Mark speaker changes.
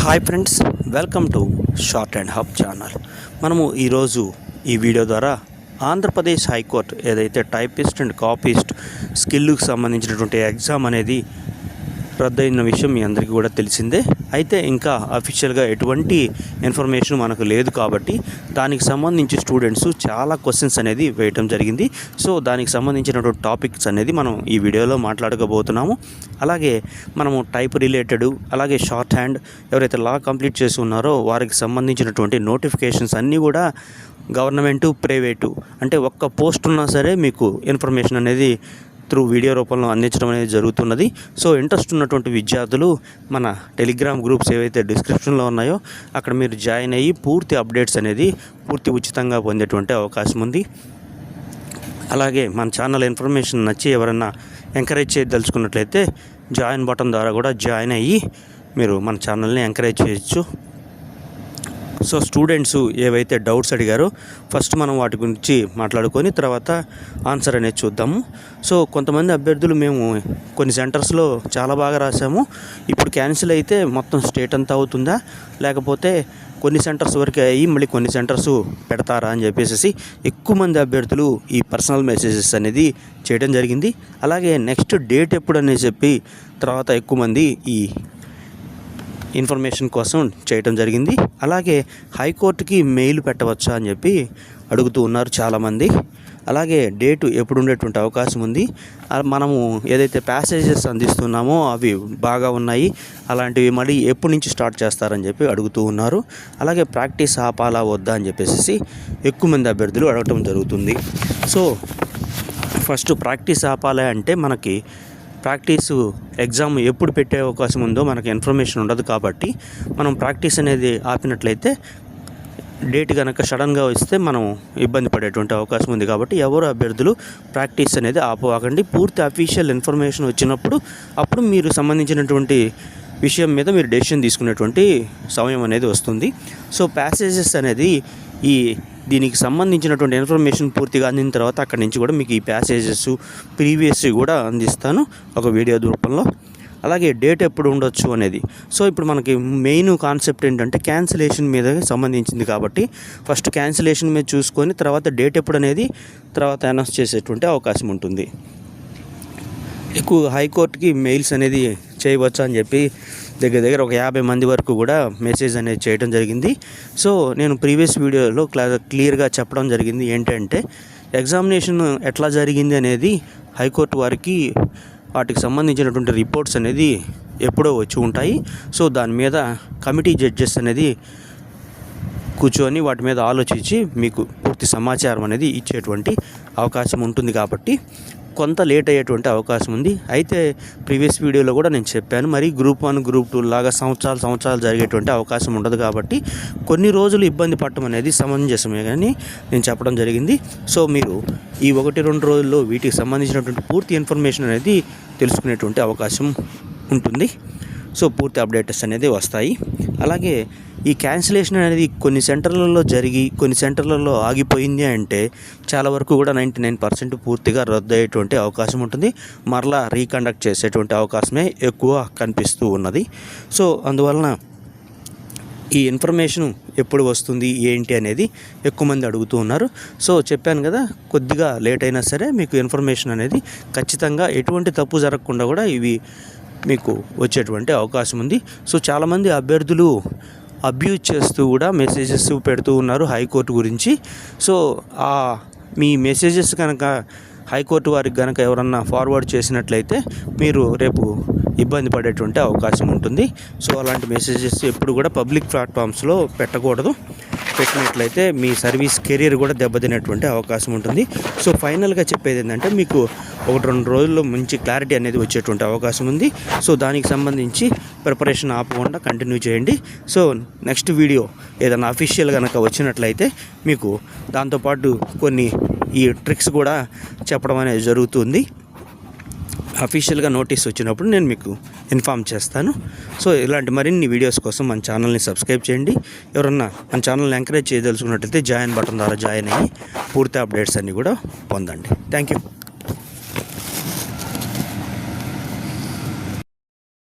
Speaker 1: Hi friends, welcome to short and hub channel. మనము ఈరోజు ఈ వీడియో ద్వారా ఆంధ్రప్రదేశ్ హైకోర్టు ఏదైతే టైపిస్ట్ అండ్ కాపీస్ట్ స్కిల్కి సంబంధించినటువంటి ఎగ్జామ్ అనేది రద్దయిన విషయం మీ అందరికీ కూడా తెలిసిందే. అయితే ఇంకా అఫీషియల్గా ఎటువంటి ఇన్ఫర్మేషన్ మనకు లేదు కాబట్టి దానికి సంబంధించి స్టూడెంట్స్ చాలా క్వశ్చన్స్ అనేది వేయటం జరిగింది. సో దానికి సంబంధించినటువంటి టాపిక్స్ అనేది మనం ఈ వీడియోలో మాట్లాడుకోబోతున్నాము. అలాగే మనము టైప్ రిలేటెడ్, అలాగే షార్ట్ హ్యాండ్ ఎవరైతే లా కంప్లీట్ చేసి ఉన్నారో వారికి సంబంధించినటువంటి నోటిఫికేషన్స్ అన్నీ కూడా గవర్నమెంటు, ప్రైవేటు అంటే ఒక్క పోస్ట్ ఉన్నా సరే మీకు ఇన్ఫర్మేషన్ అనేది త్రూ వీడియో రూపంలో అందించడం అనేది జరుగుతున్నది. సో ఇంట్రెస్ట్ ఉన్నటువంటి విద్యార్థులు మన టెలిగ్రామ్ గ్రూప్స్ ఏవైతే డిస్క్రిప్షన్లో ఉన్నాయో అక్కడ మీరు జాయిన్ అయ్యి పూర్తి అప్డేట్స్ అనేది పూర్తి ఉచితంగా పొందేటువంటి అవకాశం ఉంది. అలాగే మన ఛానల్ ఇన్ఫర్మేషన్ నచ్చి ఎవరైనా ఎంకరేజ్ చేయదలుచుకున్నట్లయితే జాయిన్ బటన్ ద్వారా కూడా జాయిన్ అయ్యి మీరు మన ఛానల్ని ఎంకరేజ్ చేయొచ్చు. సో స్టూడెంట్స్ ఏవైతే డౌట్స్ అడిగారో ఫస్ట్ మనం వాటి గురించి మాట్లాడుకొని తర్వాత ఆన్సర్ అనేది చూద్దాము. సో కొంతమంది అభ్యర్థులు మేము కొన్ని సెంటర్స్లో చాలా బాగా రాసాము, ఇప్పుడు క్యాన్సిల్ అయితే మొత్తం స్టేట్ అంతా అవుతుందా, లేకపోతే కొన్ని సెంటర్స్ వరకు అయ్యి మళ్ళీ కొన్ని సెంటర్స్ పెడతారా అని చెప్పేసి ఎక్కువ మంది అభ్యర్థులు ఈ పర్సనల్ మెసేజెస్ అనేది చేయడం జరిగింది. అలాగే నెక్స్ట్ డేట్ ఎప్పుడు అనేది చెప్పి తర్వాత ఎక్కువ మంది ఈ ఇన్ఫర్మేషన్ కోసం చేయటం జరిగింది. అలాగే హైకోర్టుకి మెయిల్ పెట్టవచ్చా అని చెప్పి అడుగుతూ ఉన్నారు చాలామంది. అలాగే డేటు ఎప్పుడు ఉండేటువంటి అవకాశం ఉంది, మనము ఏదైతే ప్యాసేజెస్ అందిస్తున్నామో అవి బాగా ఉన్నాయి, అలాంటివి మళ్ళీ ఎప్పటి నుంచి స్టార్ట్ చేస్తారని చెప్పి అడుగుతూ ఉన్నారు. అలాగే ప్రాక్టీస్ ఆపాలా వద్దా అని చెప్పేసి ఎక్కువ మంది అభ్యర్థులు అడగటం జరుగుతుంది. సో ఫస్ట్ ప్రాక్టీస్ ఆపాలా అంటే మనకి ప్రాక్టీసు ఎగ్జామ్ ఎప్పుడు పెట్టే అవకాశం ఉందో మనకు ఇన్ఫర్మేషన్ ఉండదు కాబట్టి మనం ప్రాక్టీస్ అనేది ఆపినట్లయితే డేట్ కనుక సడన్గా వస్తే మనం ఇబ్బంది పడేటువంటి అవకాశం ఉంది. కాబట్టి ఎవరు అభ్యర్థులు ప్రాక్టీస్ అనేది ఆపవాకండి. పూర్తి అఫీషియల్ ఇన్ఫర్మేషన్ వచ్చినప్పుడు అప్పుడు మీరు సంబంధించినటువంటి విషయం మీద మీరు డెసిషన్ తీసుకునేటువంటి సమయం అనేది వస్తుంది. సో ప్యాసేజెస్ అనేది దీనికి సంబంధించినటువంటి ఇన్ఫర్మేషన్ పూర్తిగా అందిన తర్వాత అక్కడి నుంచి కూడా మీకు ఈ ప్యాసేజెస్ ప్రీవియస్ కూడా అందిస్తాను ఒక వీడియో రూపంలో. అలాగే డేట్ ఎప్పుడు ఉండొచ్చు అనేది, సో ఇప్పుడు మనకి మెయిన్ కాన్సెప్ట్ ఏంటంటే క్యాన్సిలేషన్ మీద సంబంధించింది కాబట్టి ఫస్ట్ క్యాన్సిలేషన్ మీద చూసుకొని తర్వాత డేట్ ఎప్పుడు అనేది తర్వాత అనౌన్స్ చేసేటువంటి అవకాశం ఉంటుంది. ఎక్కువ హైకోర్టుకి మెయిల్స్ అనేది చేయవచ్చు అని చెప్పి దగ్గర ఒక 50 మంది వరకు కూడా మెసేజ్ అనేది చేయడం జరిగింది. సో నేను ప్రీవియస్ వీడియోలో క్లియర్గా చెప్పడం జరిగింది ఏంటంటే ఎగ్జామినేషన్ ఎట్లా జరిగింది అనేది హైకోర్టు వారికి వాటికి సంబంధించినటువంటి రిపోర్ట్స్ అనేది ఎప్పుడో వచ్చి ఉంటాయి. సో దాని మీద కమిటీ జడ్జెస్ అనేది కూర్చొని వాటి మీద ఆలోచించి మీకు పూర్తి సమాచారం అనేది ఇచ్చేటువంటి అవకాశం ఉంటుంది కాబట్టి కొంత లేట్ అయ్యేటువంటి అవకాశం ఉంది. అయితే ప్రీవియస్ వీడియోలో కూడా నేను చెప్పాను, మరి గ్రూప్ 1 గ్రూప్ 2 లాగా సంవత్సరాలు జరిగేటువంటి అవకాశం ఉండదు కాబట్టి కొన్ని రోజులు ఇబ్బంది పడటం అనేది సమంజసమే కానీ నేను చెప్పడం జరిగింది. సో మీరు ఈ 1-2 రోజుల్లో వీటికి సంబంధించినటువంటి పూర్తి ఇన్ఫర్మేషన్ అనేది తెలుసుకునేటువంటి అవకాశం ఉంటుంది. సో పూర్తి అప్డేట్స్ అనేది వస్తాయి. అలాగే ఈ క్యాన్సిలేషన్ అనేది కొన్ని సెంటర్లలో జరిగి కొన్ని సెంటర్లలో ఆగిపోయింది అంటే చాలా వరకు కూడా 99% పూర్తిగా రద్దు అయ్యేటువంటి అవకాశం ఉంటుంది. మరలా రీకండక్ట్ చేసేటువంటి అవకాశమే ఎక్కువ కనిపిస్తూ ఉన్నది. సో అందువలన ఈ ఇన్ఫర్మేషన్ ఎప్పుడు వస్తుంది ఏంటి అనేది ఎక్కువ మంది అడుగుతూ ఉన్నారు. సో చెప్పాను కదా, కొద్దిగా లేట్ అయినా సరే మీకు ఇన్ఫర్మేషన్ అనేది ఖచ్చితంగా ఎటువంటి తప్పు జరగకుండా కూడా ఇవి మీకు వచ్చేటువంటి అవకాశం ఉంది. సో చాలామంది అభ్యర్థులు అబ్యూజ్ చేస్తూ కూడా మెసేజెస్ పెడుతూ ఉన్నారు హైకోర్టు గురించి. సో మీ మెసేజెస్ కనుక హైకోర్టు వారికి కనుక ఎవరన్నా ఫార్వర్డ్ చేసినట్లయితే మీరు రేపు ఇబ్బంది పడేటువంటి అవకాశం ఉంటుంది. సో అలాంటి మెసేజెస్ ఎప్పుడు కూడా పబ్లిక్ ప్లాట్ఫామ్స్లో పెట్టకూడదు. పెట్టినట్లయితే మీ సర్వీస్ కెరీర్ కూడా దెబ్బతినేటువంటి అవకాశం ఉంటుంది. సో ఫైనల్గా చెప్పేది ఏంటంటే మీకు 1-2 రోజుల్లో మంచి క్లారిటీ అనేది వచ్చేటువంటి అవకాశం ఉంది. సో దానికి సంబంధించి ప్రిపరేషన్ ఆపకుండా కంటిన్యూ చేయండి. సో నెక్స్ట్ వీడియో ఏదైనా అఫీషియల్ కనుక వచ్చినట్లయితే మీకు దాంతోపాటు కొన్ని ఈ ట్రిక్స్ కూడా చెప్పడం అనేది జరుగుతుంది. అఫీషియల్గా నోటీస్ వచ్చినప్పుడు నేను మీకు ఇన్ఫామ్ చేస్తాను. సో ఇలాంటి మరిన్ని వీడియోస్ కోసం మన ఛానల్ని సబ్స్క్రైబ్ చేయండి. ఎవరన్నా మన ఛానల్ని ఎంకరేజ్ చేయదలుచుకున్నట్లయితే జాయిన్ బటన్ ద్వారా జాయిన్ అయ్యి పూర్తి అప్డేట్స్ అన్నీ కూడా పొందండి. Thank you.